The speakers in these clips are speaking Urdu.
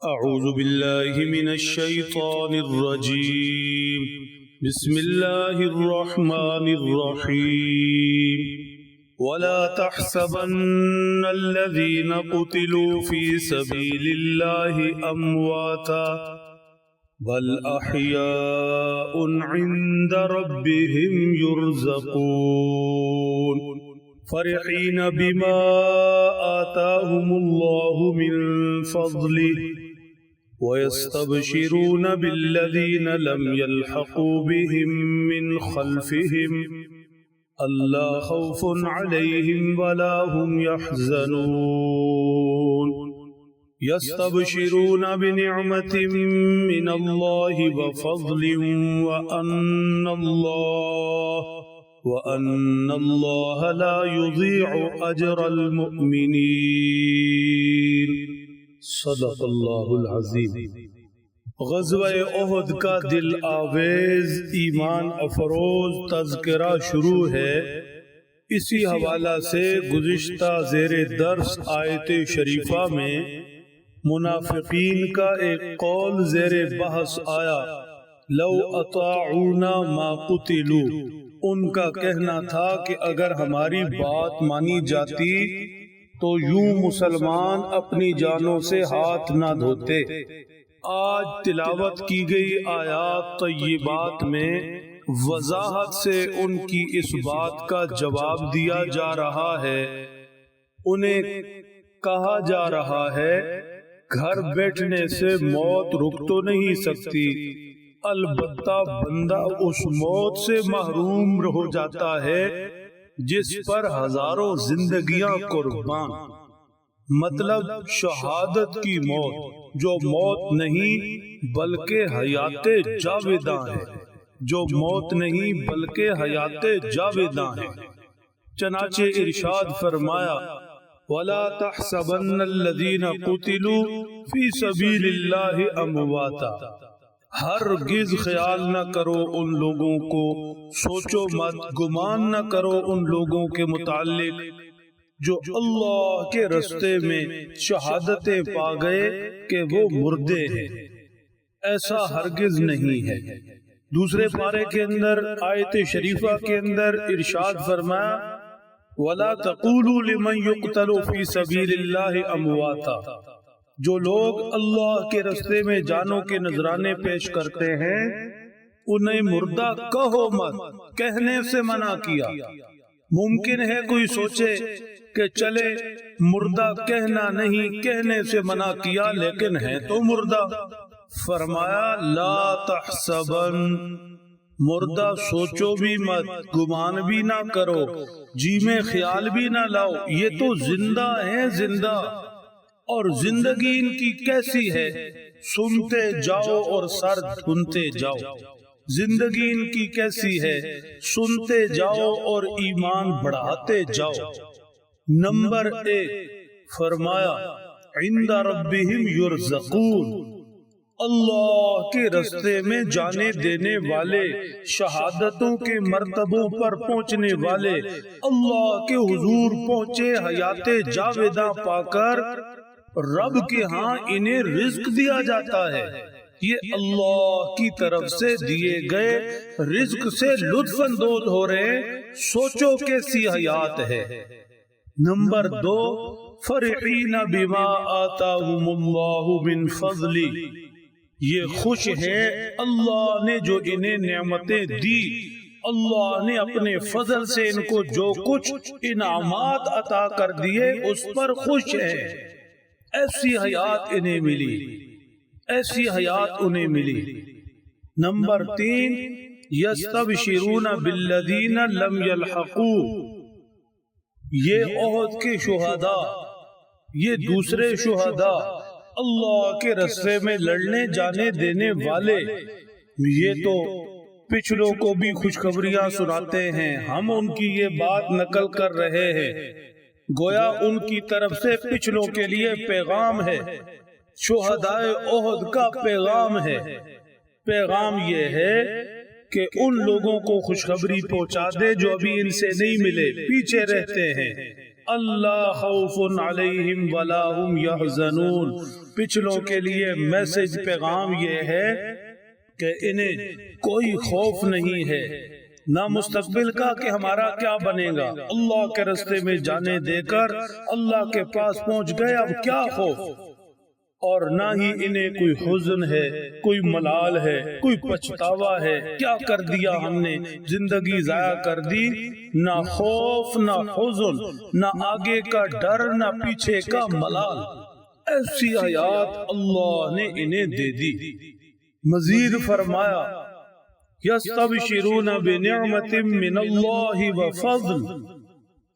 أعوذ بالله من الشيطان الرجيم. بسم الله الرحمن الرحيم. ولا تحسبن الذين قتلوا في سبيل الله أمواتا بل أحياء عند ربهم يرزقون فرحين بما آتاهم الله من فضله ويستبشرون بالذين لم يلحقوا بهم من خلفهم ألا خوف عليهم ولا هم يحزنون يستبشرون بنعمة من الله وفضل وأن الله لا يضيع أجر المؤمنين. صدق اللہ العظیم. غزوہ احد کا دل آویز ایمان افروز تذکرہ شروع ہے. اسی حوالہ سے گزشتہ زیر درس آیت شریفہ میں منافقین کا ایک قول زیر بحث آیا، لو اطاعونا ما قتلوا. ان کا کہنا تھا کہ اگر ہماری بات مانی جاتی تو یوں مسلمان اپنی جانوں سے ہاتھ نہ دھوتے. آج تلاوت کی گئی آیات طیبات میں وضاحت سے ان کی اس بات کا جواب دیا جا رہا ہے. انہیں کہا جا رہا ہے گھر بیٹھنے سے موت رک تو نہیں سکتی، البتہ بندہ اس موت سے محروم ہو جاتا ہے جس پر ہزاروں زندگیاں قربان. مطلب شہادت کی موت، جو موت نہیں بلکہ حیات جاویداں ہے، جو موت نہیں بلکہ حیات جاویداں ہے. چنانچہ ارشاد فرمایا، وَلَا تَحْسَبَنَّ الَّذِينَ قُتِلُوا فِي سَبِيلِ اللَّهِ أَمْوَاتًا. ہرگز خیال نہ کرو ان لوگوں کو، سوچو مت، گمان نہ کرو ان لوگوں کے متعلق جو اللہ کے راستے میں شہادتیں پا گئے کہ وہ مردے ہیں. ایسا ہرگز نہیں ہے. دوسرے پارے کے اندر آیت شریفہ کے اندر ارشاد فرمایا، وَلَا تَقُولُوا لِمَنْ يُقْتَلُ فِي سَبِيلِ اللَّهِ أَمْوَاتًا. جو لوگ اللہ کے راستے میں جانوں کے نذرانے پیش کرتے ہیں انہیں مردہ کہو مت، کہنے سے منع کیا. ممکن ہے کوئی سوچے کہ چلے مردہ کہنا نہیں، کہنے سے منع کیا لیکن ہے تو مردہ. فرمایا لا تحسبن، مردہ سوچو بھی مت، گمان بھی نہ کرو، جی میں خیال بھی نہ لاؤ. یہ تو زندہ ہیں، زندہ. اور زندگی ان کی کیسی ہے، سنتے جاؤ اور سر دھنتے جاؤ. زندگی ان کی کیسی ہے، سنتے جاؤ اور ایمان بڑھاتے جاؤ. نمبر 1 فرمایا عند ربہم یرزقون، اللہ کے راستے میں جانے دینے والے، شہادتوں کے مرتبوں پر پہنچنے والے، اللہ کے حضور پہنچے حیات جاویداں پا کر رب کے ہاں انہیں رزق دیا جاتا ہے. یہ اللہ کی طرف سے دیے گئے رزق سے لطف اندوز ہو رہے. سوچو کیسی حیات ہے. نمبر 2 فرحین بما آتاہم اللہ من فضلی، یہ خوش ہے اللہ نے جو انہیں نعمتیں دی. اللہ نے اپنے فضل سے ان کو جو کچھ انعامات عطا کر دیے اس پر خوش ہے. ایسی حیات انہیں ملی، ایسی حیات انہیں ملی. نمبر 3 یستبشرون بالذین لم یلحقوا، یہ احد کے شہداء، یہ دوسرے شہداء، اللہ کے راستے میں لڑنے جانے دینے والے، یہ تو پچھلوں کو بھی خوشخبریاں سناتے ہیں. ہم ان کی یہ بات نقل کر رہے ہیں، گویا ان کی طرف سے پچھلوں کے لیے پیغام ہے. شہداء احد کا پیغام ہے. پیغام یہ ہے کہ ان لوگوں کو خوشخبری پہنچا دے جو ابھی ان سے نہیں ملے، پیچھے رہتے ہیں. اللہ خوف علیہم ولا ہم یحزنون، پچھلوں کے لیے میسج پیغام یہ ہے کہ انہیں کوئی خوف نہیں ہے نہ مستقبل کا کہ ہمارا کیا بنے گا، اللہ کے راستے میں جانے دے کر اللہ کے پاس پہنچ گئے، اب کیا خوف، اور نہ ہی انہیں کوئی حزن ہے، کوئی ملال ہے، کوئی پچھتاوا ہے، کیا کر دیا ہم نے، زندگی ضائع کر دی، نہ خوف نہ حزن، نہ آگے کا ڈر نہ پیچھے کا ملال، ایسی حیات اللہ نے انہیں دے دی۔ مزید فرمایا یستبشرون بنعمت من اللہ وفضل،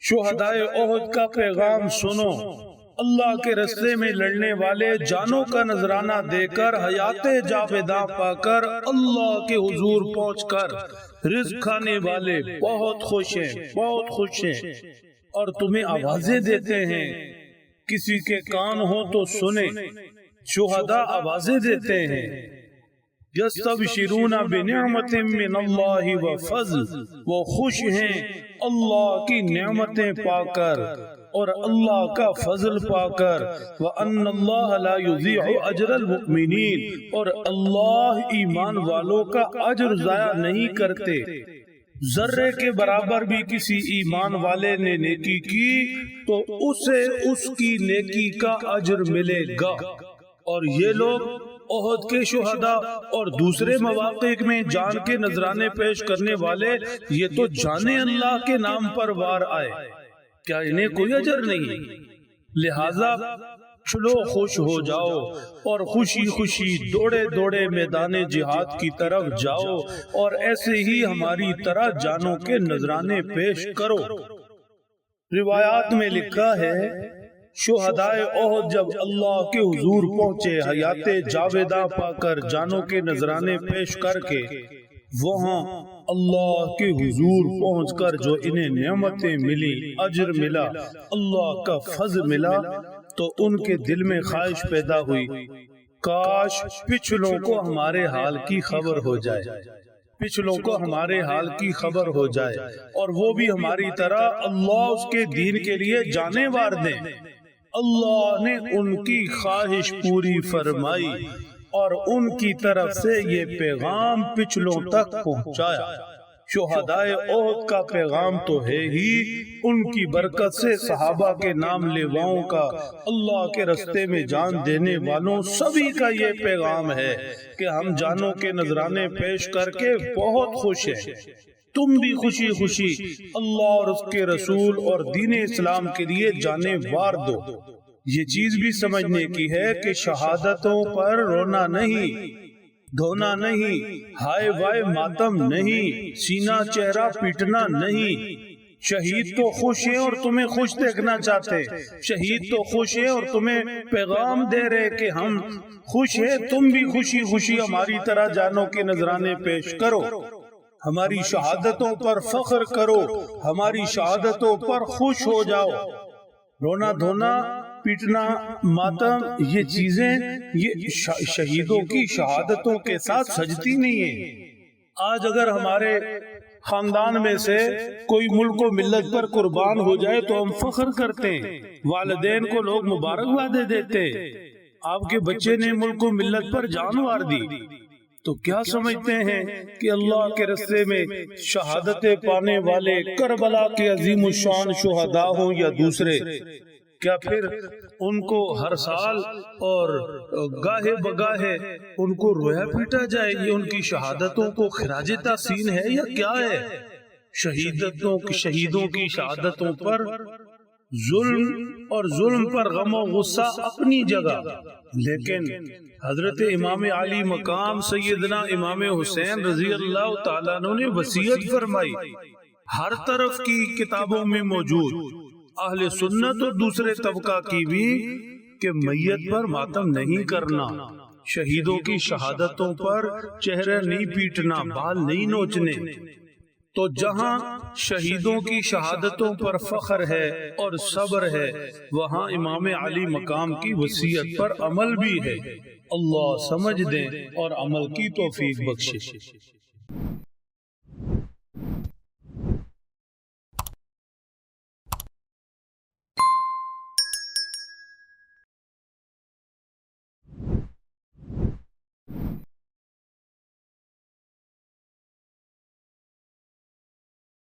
شہدائے احد کا پیغام سنو، اللہ کے راستے میں لڑنے والے جانوں کا نذرانہ دے کر حیات جاویداں پا کر اللہ کے حضور پہنچ کر رزق کھانے والے بہت خوش ہیں، بہت خوش ہیں، اور تمہیں آوازیں دیتے ہیں، کسی کے کان ہو تو سنیں، شہداء آوازیں دیتے ہیں۔ یستبشرون بنعمت من اللہ وفضل، وہ خوش ہیں اللہ کی نعمتیں پا کر اور اللہ کا فضل پا کر، وَأَنَّ اللَّهَ لَا يُضِيعُ أَجْرَ الْمُؤْمِنِينَ، اور اللہ ایمان والوں کا اجر ضائع نہیں کرتے، ذرے کے برابر بھی کسی ایمان والے نے نیکی کی تو اسے اس کی نیکی کا اجر ملے گا۔ اور یہ لوگ احد کے شہداء اور دوسرے مواقع میں جان کے نذرانے پیش کرنے والے، یہ تو جانے اللہ کے نام پر وار آئے، کیا انہیں کوئی اجر نہیں؟ لہذا چلو خوش ہو جاؤ اور خوشی خوشی دوڑے دوڑے میدان جہاد کی طرف جاؤ اور ایسے ہی ہماری طرح جانوں کے نذرانے پیش کرو۔ روایات میں لکھا ہے شہدائے احد جب اللہ کے حضور پہنچے حیات جاویداں پا کر جانوں کے نذرانے پیش کر کے، وہاں اللہ کے حضور پہنچ کر جو انہیں نعمتیں ملی، اجر ملا، اللہ کا فضل ملا، تو ان کے دل میں خواہش پیدا ہوئی کاش پچھلوں کو ہمارے حال کی خبر ہو جائے، پچھلوں کو ہمارے حال کی خبر ہو جائے اور وہ بھی ہماری طرح اللہ اس کے دین کے لیے جانے وار دیں۔ اللہ نے ان کی خواہش پوری فرمائی اور ان کی طرف سے یہ پیغام پچھلوں تک پہنچایا۔ شہدائے احد کا پیغام تو ہے ہی، ان کی برکت سے صحابہ کے نام لیواؤں کا، اللہ کے راستے میں جان دینے والوں سبھی کا یہ پیغام ہے کہ ہم جانوں کے نذرانے پیش کر کے بہت خوش ہیں۔ تم بھی خوشی خوشی اللہ اور اس کے رسول اور دین اسلام کے لیے جانے وار دو۔ یہ چیز بھی سمجھنے کی ہے کہ شہادتوں پر رونا نہیں، دھونا نہیں، ہائے وائے ماتم نہیں، سینہ چہرہ پیٹنا نہیں۔ شہید تو خوش ہیں اور تمہیں خوش دیکھنا چاہتے، شہید تو خوش ہیں اور تمہیں پیغام دے رہے کہ ہم خوش ہیں، تم بھی خوشی خوشی ہماری طرح جانوں کے نذرانے پیش کرو، ہماری شہادتوں پر فخر کرو، ہماری شہادتوں پر خوش ہو جاؤ۔ رونا دھونا، پیٹنا، ماتم، یہ چیزیں یہ شہیدوں کی شہادتوں کے ساتھ سجتی نہیں ہیں۔ آج اگر ہمارے خاندان میں سے کوئی ملک و ملت پر قربان ہو جائے تو ہم فخر کرتے ہیں، والدین کو لوگ مبارکبادیں دیتے، آپ کے بچے نے ملک و ملت پر جان وار دی، تو کیا سمجھتے ہیں کہ اللہ کے راستے میں شہادتیں پانے والے کربلا کے عظیم الشان شہداء ہوں یا دوسرے، کیا پھر ان کو ہر سال اور گاہے بگاہے ان کو رویا پیٹا جائے؟ یہ ان کی شہادتوں کو خراج تحسین ہے یا کیا ہے؟ شہیدوں کی شہادتوں پر ظلم اور ظلم پر غم و غصہ اپنی جگہ، لیکن حضرت امام علی مقام سیدنا امام حسین رضی اللہ تعالیٰ عنہ نے وصیت فرمائی، ہر طرف کی کتابوں میں موجود، اہل سنت اور دوسرے طبقہ کی بھی، کہ میت پر ماتم نہیں کرنا، شہیدوں کی شہادتوں پر چہرہ نہیں پیٹنا، بال نہیں نوچنے۔ تو جہاں شہیدوں کی شہادتوں پر فخر ہے اور صبر ہے، وہاں امام علی مقام کی وصیت پر عمل بھی ہے۔ اللہ سمجھ دیں اور عمل کی توفیق بخشے۔